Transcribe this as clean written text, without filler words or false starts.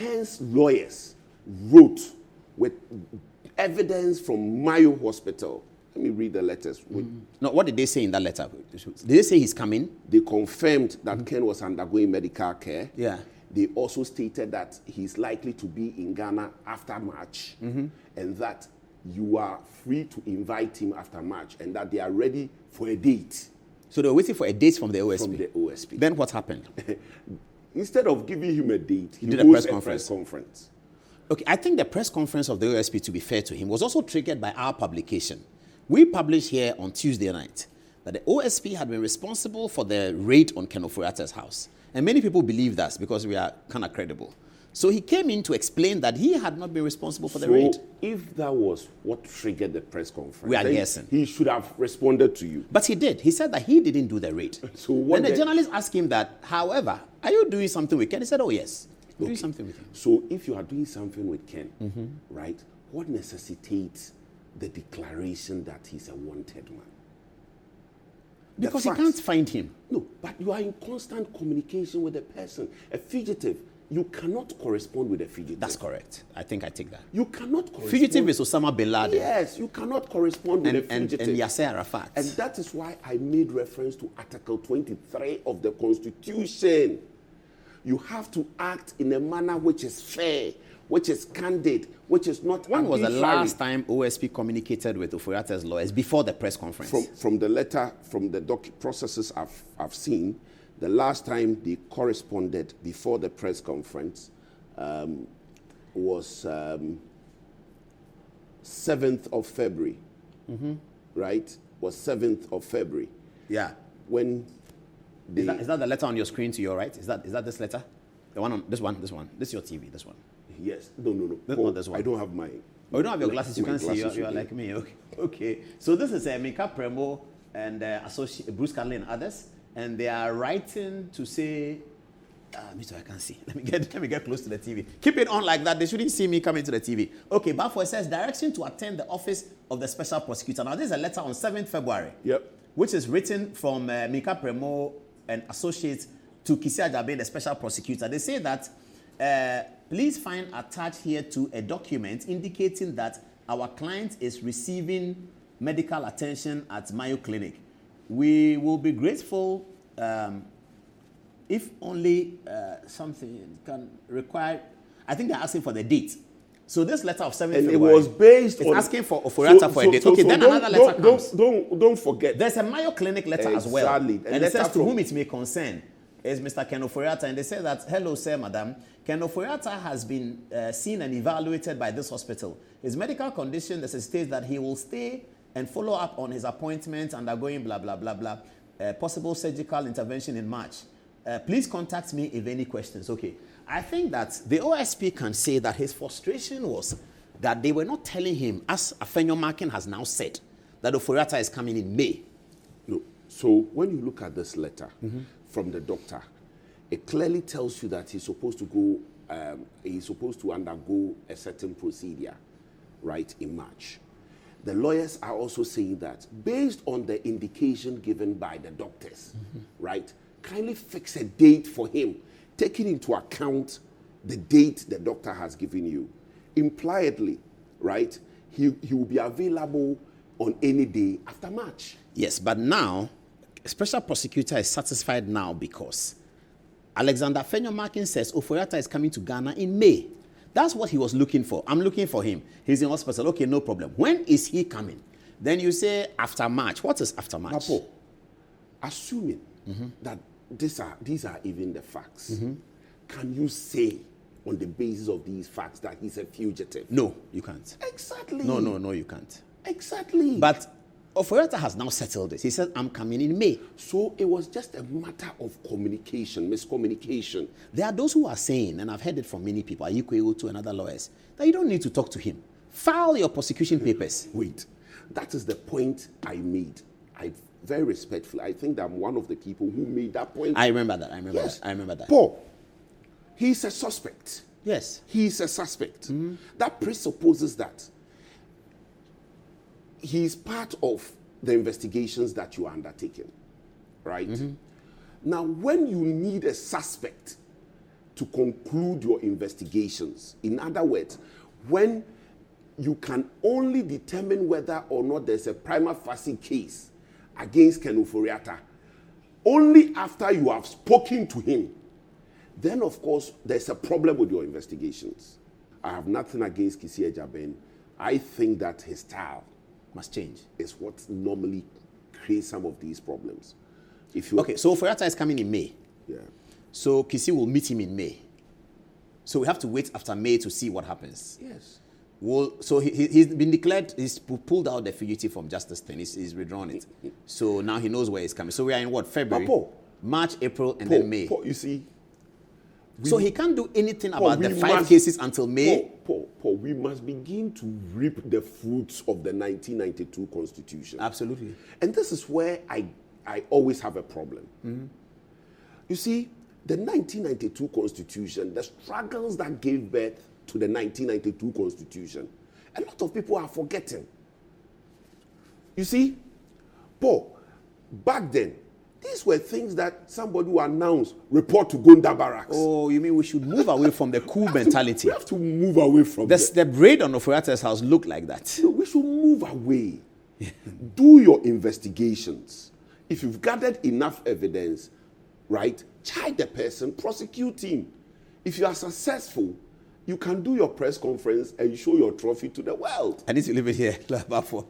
Ken's lawyers wrote with evidence from Mayo Hospital. Let me read the letters. No, what did they say in that letter? Did they say he's coming? They confirmed that Ken was undergoing medical care. Yeah. They also stated that he's likely to be in Ghana after March, and that you are free to invite him after March, and that they are ready for a date. So they were waiting for a date from the OSP? From the OSP. Then what happened? Instead of giving him a date, he did a press conference. Okay, I think the press conference of the OSP, to be fair to him, was also triggered by our publication. We published here on Tuesday night that the OSP had been responsible for the raid on Ken Ofori Atta's house. And many people believed us because we are kind of credible. So he came in to explain that he had not been responsible for the raid. If that was what triggered the press conference, we are guessing. He should have responded to you. But he did. He said that he didn't do the raid. So then the journalist asked him that, however, are you doing something with Ken? He said, oh, yes. Okay. Doing something with him. So if you are doing something with Ken, right, what necessitates the declaration that he's a wanted man? Because he can't find him. No, but you are in constant communication with a person. A fugitive, you cannot correspond with a fugitive. That's correct. I think I take that. You cannot correspond. Fugitive is Osama bin Laden. Yes, you cannot correspond with a fugitive. And Yasser Arafat. And that is why I made reference to Article 23 of the Constitution. You have to act in a manner which is fair, which is candid, which is not When was the last time OSP communicated with Ofori Atta's lawyers before the press conference? From the letter, from the processes I've seen, the last time they corresponded before the press conference was 7th of February, right? Was 7th of February. Yeah. When is that the letter on your screen to your right? Is that this letter? The one on this one. This is your TV. This one. Yes. No. Not this one. I don't have my. Oh, you don't have your glasses. You can see. You are like me. Okay. So this is Mika Premo and associate Bruce Carlin and others, and they are writing to say. Me too. I can't see. Let me get close to the TV. Keep it on like that. They shouldn't see me coming to the TV. Okay. Baffour says direction to attend the office of the special prosecutor. Now this is a letter on 7th February. Yep. Which is written from Mika Premo and associates to Kisia Jabe, the special prosecutor. They say that, please find attached here to a document indicating that our client is receiving medical attention at Mayo Clinic. We will be grateful if only something can require, I think they're asking for the date. So this letter of 7th February, it was based on asking for Ofori Atta for a date. Okay, then another letter comes. Don't forget. There's a Mayo Clinic letter as well. And it says to whom it may concern is Mr. Ken Ofori Atta. And they say that, hello, sir, madam. Ken Ofori Atta has been seen and evaluated by this hospital. His medical condition necessitates that he will stay and follow up on his appointment undergoing blah, blah, blah, blah. Possible surgical intervention in March. Please contact me if any questions. Okay. I think that the OSP can say that his frustration was that they were not telling him, as Afenyo Markin has now said, that Ofori Atta is coming in May. No. So when you look at this letter from the doctor, it clearly tells you that he's supposed to undergo a certain procedure, right, in March. The lawyers are also saying that based on the indication given by the doctors, right, kindly fix a date for him, taking into account the date the doctor has given you. Impliedly, right, he will be available on any day after March. Yes, but now, special prosecutor is satisfied now because Alexander Afenyo Markin says Ofori Atta is coming to Ghana in May. That's what he was looking for. I'm looking for him. He's in hospital. Okay, no problem. When is he coming? Then you say after March. What is after March? Papo, assuming that these are even the facts, can you say on the basis of these facts that he's a fugitive? No, you can't. Exactly. No, you can't. Exactly. But Ofori Atta has now settled this. He said, I'm coming in May. So it was just a matter of communication, miscommunication. There are those who are saying, and I've heard it from many people, Ayikwe to and other lawyers, that you don't need to talk to him. File your prosecution papers. Wait, that is the point I made. Very respectfully, I think that I'm one of the people who made that point. I remember that. Paul, he's a suspect. Yes. He's a suspect. That presupposes that he's part of the investigations that you are undertaking, right? Now, when you need a suspect to conclude your investigations. In other words, when you can only determine whether or not there's a prima facie case against Ken Ofori Atta only after you have spoken to him, then of course there's a problem with your investigations. I have nothing against Kisi Ejaben. I think that his style must change. Is what normally creates some of these problems. Okay, so Ofori Atta is coming in May. Yeah. So Kisi will meet him in May. So we have to wait after May to see what happens. Yes. Well, so he's been declared, he's pulled out the fugitive from justice thing. He's withdrawn it. So now he knows where he's coming. So we are in what? February, March, April, and then May. You see. So he can't do anything about the 5 cases until May? Paul, we must begin to reap the fruits of the 1992 Constitution. Absolutely. And this is where I always have a problem. Mm-hmm. You see, the 1992 Constitution, the struggles that gave birth to the 1992 Constitution, a lot of people are forgetting. You see, Paul, back then, these were things that somebody would announce, report to Gonda Barracks. Oh, you mean we should move away from the cool mentality? We have to move away from that. The raid on Ofori Atta's house looked like that. No, we should move away. Do your investigations. If you've gathered enough evidence, right, charge the person, prosecute him. If you are successful, you can do your press conference and show your trophy to the world. I need to leave it here, Baffour.